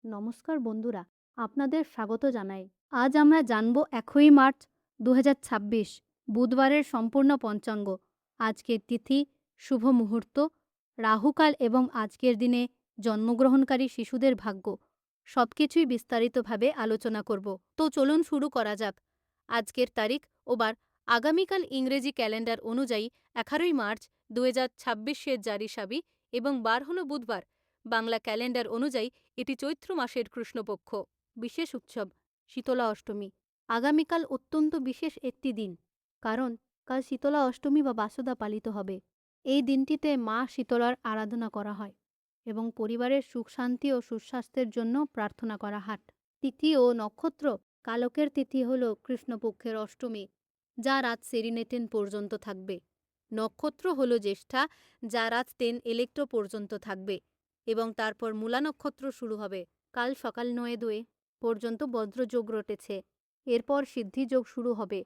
নমস্কার বন্ধুরা, আপনাদের স্বাগত জানাই। আজ আমরা জানব 1 মার্চ 2026 বুধবারের সম্পূর্ণ পঞ্চাঙ্গ। আজকের তিথি, শুভ মুহূর্ত, রাহুকাল এবং আজকের দিনে জন্মগ্রহণকারী শিশুদের ভাগ্য সবকিছুই বিস্তারিতভাবে আলোচনা করব। তো চলুন শুরু করা যাক। আজকের তারিখ ওবার আগামীকাল ইংরেজি ক্যালেন্ডার অনুযায়ী 11 মার্চ 2026 জারি সাবি এবং বার হল বুধবার। বাংলা ক্যালেন্ডার অনুযায়ী এটি চৈত্র মাসের কৃষ্ণপক্ষ। বিশেষ উৎসব শীতলা অষ্টমী। আগামীকাল অত্যন্ত বিশেষ একটি দিন, কারণ কাল শীতলা অষ্টমী বা বাসুদা পালিত হবে। এই দিনটিতে মা শীতলার আরাধনা করা হয় এবং পরিবারের সুখ শান্তি ও সুস্বাস্থ্যের জন্য প্রার্থনা করা হয়। তিথি ও নক্ষত্র। কালকের তিথি হল কৃষ্ণপক্ষের অষ্টমী, যা রাত 10 পর্যন্ত থাকবে। নক্ষত্র হল জ্যেষ্ঠা, যা রাত 10 পর্যন্ত থাকবে এবং তারপর মূলা নক্ষত্র শুরু হবে। কাল সকাল 9:02 পর্যন্ত বজ্রযোগ রটেছে। এরপর সিদ্ধিযোগ শুরু হবে।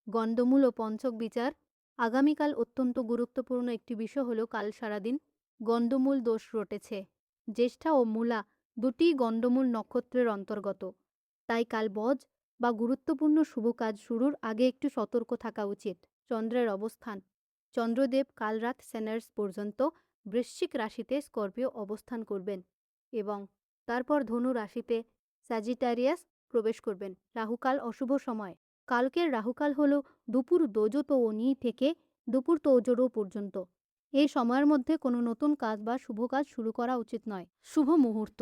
গণ্ডমূল ও পঞ্চক বিচার। আগামীকাল অত্যন্ত গুরুত্বপূর্ণ একটি বিষয় হল কাল সারাদিন গণ্ডমূল দোষ রটেছে। জ্যেষ্ঠা ও মূলা দুটিই গণ্ডমূল নক্ষত্রের অন্তর্গত, তাই কাল বজ বা গুরুত্বপূর্ণ শুভ কাজ শুরুর আগে একটু সতর্ক থাকা উচিত। চন্দ্রের অবস্থান। চন্দ্রদেব কাল রাত সেনার্স পর্যন্ত বৃশ্চিক রাশিতে স্করপিও অবস্থান করবেন এবং তারপর ধনু রাশিতে স্যাজিটারিয়াস প্রবেশ করবেন। রাহুকাল অশুভ সময়। কালকের রাহুকাল হল দুপুর দোজোতোনি থেকে দুপুর তৌজোরো পর্যন্ত। এই সময়ের মধ্যে কোনো নতুন কাজ বা শুভ কাজ শুরু করা উচিত নয়। শুভ মুহূর্ত।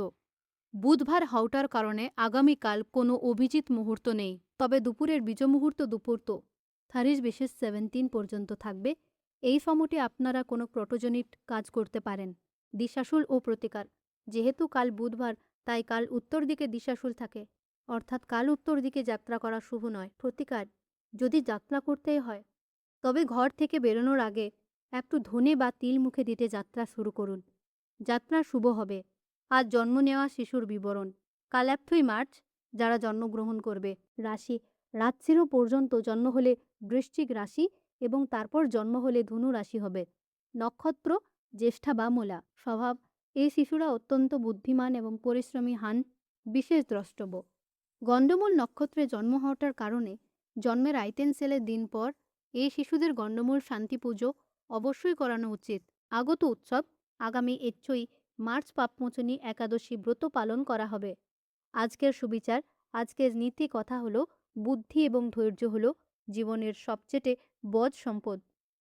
বুধবার হওয়ার কারণে আগামীকাল কোনো অভিজিৎ মুহূর্ত নেই, তবে দুপুরের বীজ মুহূর্ত দুপুর 17 পর্যন্ত থাকবে। এই সময়টি আপনারা কোনো প্রটোজনিক কাজ করতে পারেন। দিশাশুল ও প্রতিকার। যেহেতু কাল বুধবার, তাই কাল উত্তর দিকে দিশাশুল থাকে, অর্থাৎ কাল উত্তর দিকে যাত্রা করা শুভ নয়। প্রতিকার। যদি যাত্রা করতেই হয়, তবে ঘর থেকে বেরোনোর আগে একটু ধনে বা তিল মুখে দিতে যাত্রা শুরু করুন। যাত্রা শুভ হবে। আজ জন্ম নেওয়া শিশুর বিবরণ। কাল 1 মার্চ যারা জন্মগ্রহণ করবে। রাশি। রাত 0 পর্যন্ত জন্ম হলে বৃশ্চিক রাশি এবং তারপর জন্ম হলে ধনু রাশি হবে। নক্ষত্র জ্যেষ্ঠা বা মূলা। স্বভাব, এই শিশুরা অত্যন্ত বুদ্ধিমান এবং পরিশ্রমী হন, বিশেষ দ্রষ্টব্য। গণ্ডমূল নক্ষত্রে জন্ম হওয়ার কারণে জন্মের আইতেনসেলের দিন পর এই শিশুদের গণ্ডমূল শান্তি পুজো অবশ্যই করানো উচিত। আগত উৎসব আগামী 1 মার্চ পাপমোচনী একাদশী ব্রত পালন করা হবে। আজকের সুবিচার। আজকের নীতি কথা হলো বুদ্ধি এবং ধৈর্য হল জীবনের সবচেয়ে বড় সম্পদ।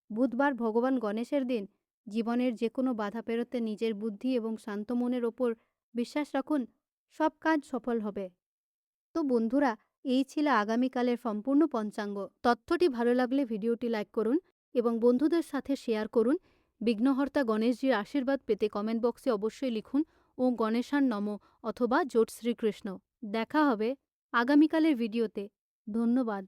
বুধবার ভগবান গণেশের দিন। জীবনের যে কোনো বাধা পেরোতে নিজের বুদ্ধি এবং শান্ত মনের ওপর বিশ্বাস রাখুন, সব কাজ সফল হবে। তো বন্ধুরা, এই ছিল আগামীকালের সম্পূর্ণ পঞ্চাঙ্গ। তথ্যটি ভালো লাগলে ভিডিওটি লাইক করুন এবং বন্ধুদের সাথে শেয়ার করুন। বিঘ্নহর্তা গণেশজির আশীর্বাদ পেতে কমেন্ট বক্সে অবশ্যই লিখুন ও গণেশান নমঃ অথবা জোট শ্রীকৃষ্ণ। দেখা হবে আগামীকালের ভিডিওতে। ধন্যবাদ।